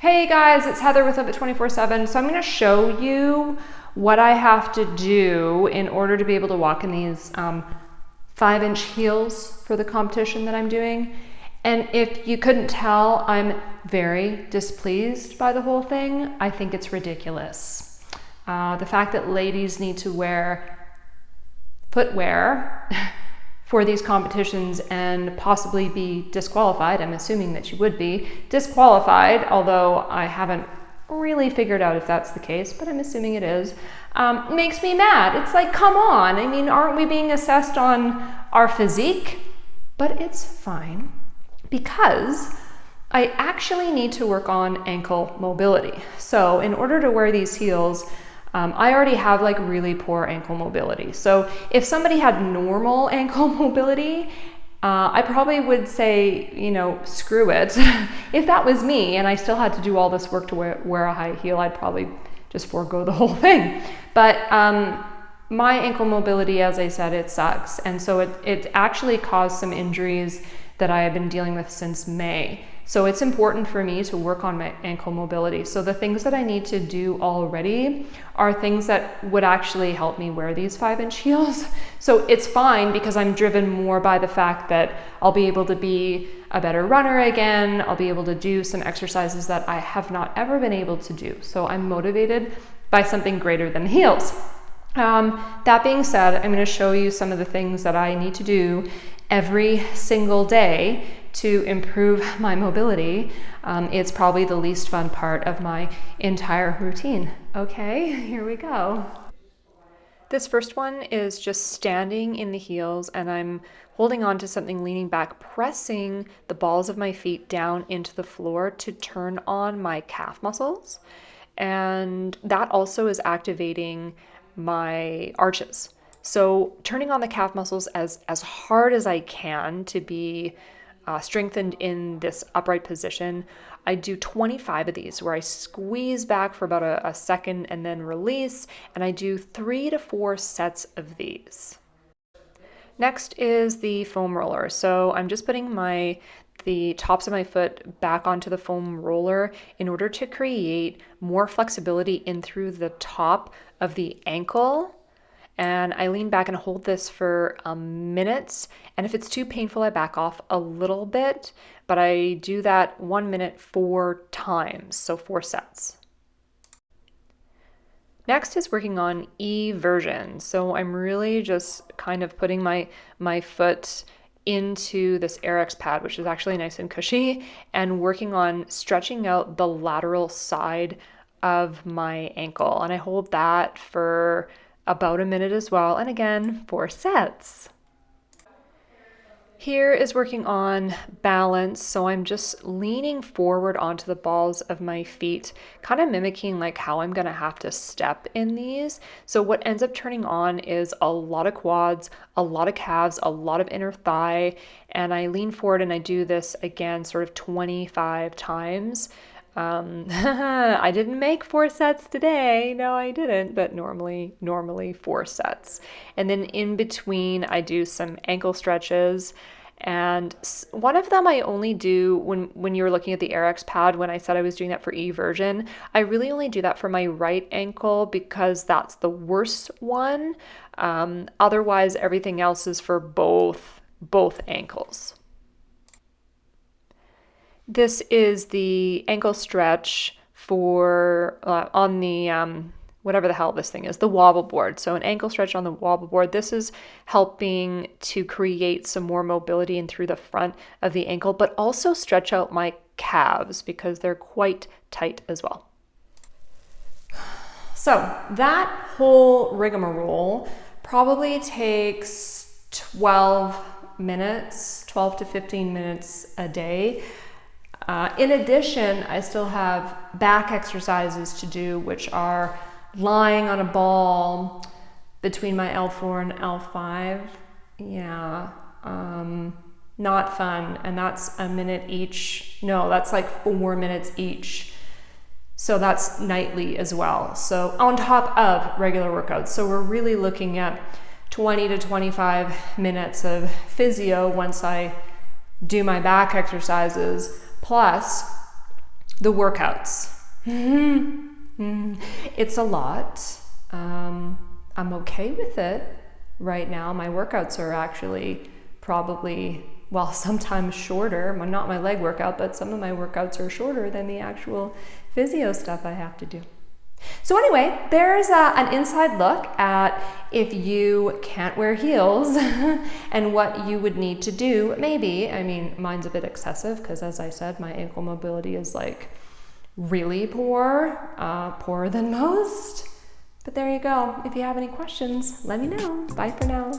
Hey guys, it's Heather with Fit 24/7. So I'm going to show you what I have to do in order to be able to walk in these 5-inch heels for the competition that I'm doing. And if you couldn't tell, I'm very displeased by the whole thing. I think it's ridiculous. The fact that ladies need to wear footwear for these competitions and possibly be disqualified. I'm assuming that you would be disqualified, although I haven't really figured out if that's the case, but I'm assuming it is. Makes me mad. It's like, come on. I mean, aren't we being assessed on our physique? But it's fine because I actually need to work on ankle mobility. So in order to wear these heels, I already have like really poor ankle mobility. So if somebody had normal ankle mobility, I probably would say, screw it. If that was me and I still had to do all this work to wear a high heel, I'd probably just forego the whole thing. But my ankle mobility, as I said, it sucks. And so it actually caused some injuries that I have been dealing with since May. So it's important for me to work on my ankle mobility. So the things that I need to do already are things that would actually help me wear these 5-inch heels. So it's fine because I'm driven more by the fact that I'll be able to be a better runner again. I'll be able to do some exercises that I have not ever been able to do. So I'm motivated by something greater than heels. That being said, I'm going to show you some of the things that I need to do every single day to improve my mobility. It's probably the least fun part of my entire routine. Okay, here we go. This first one is just standing in the heels, and I'm holding on to something, leaning back, pressing the balls of my feet down into the floor to turn on my calf muscles. And that also is activating my arches. So turning on the calf muscles as hard as I can to be strengthened in this upright position. I do 25 of these where I squeeze back for about a second and then release, and I do 3 to 4 sets of these. Next is the foam roller. So I'm just putting the tops of my foot back onto the foam roller in order to create more flexibility in through the top of the ankle. And I lean back and hold this for minutes. And if it's too painful, I back off a little bit, but I do that 1 minute 4 times, so 4 sets. Next is working on eversion. So I'm really just kind of putting my foot into this RX pad, which is actually nice and cushy, and working on stretching out the lateral side of my ankle. And I hold that for about a minute as well, and again, 4 sets. Here is working on balance, so I'm just leaning forward onto the balls of my feet, kind of mimicking like how I'm gonna have to step in these. So what ends up turning on is a lot of quads, a lot of calves, a lot of inner thigh, and I lean forward and I do this again sort of 25 times. I didn't make 4 sets today. No, I didn't, but normally 4 sets. And then in between, I do some ankle stretches. And one of them I only do when you're looking at the RX pad, when I said I was doing that for eversion, I really only do that for my right ankle because that's the worst one. Otherwise, everything else is for both ankles. This is the ankle stretch for on the whatever the hell this thing is, the wobble board. So an ankle stretch on the wobble board. This is helping to create some more mobility in through the front of the ankle, but also stretch out my calves because they're quite tight as well. So that whole rigmarole probably takes 12 to 15 minutes a day. In addition, I still have back exercises to do, which are lying on a ball between my L4 and L5. Yeah, not fun. And that's a minute each. No, that's like 4 minutes each. So that's nightly as well. So on top of regular workouts. So we're really looking at 20 to 25 minutes of physio once I do my back exercises. Plus, The workouts. It's a lot. I'm okay with it right now. My workouts are actually probably, well, sometimes shorter. Not my leg workout, but some of my workouts are shorter than the actual physio stuff I have to do. So anyway, there's an inside look at if you can't wear heels and what you would need to do. Maybe, I mean, mine's a bit excessive because, as I said, my ankle mobility is like really poor, poorer than most. But there you go. If you have any questions, let me know. Bye for now.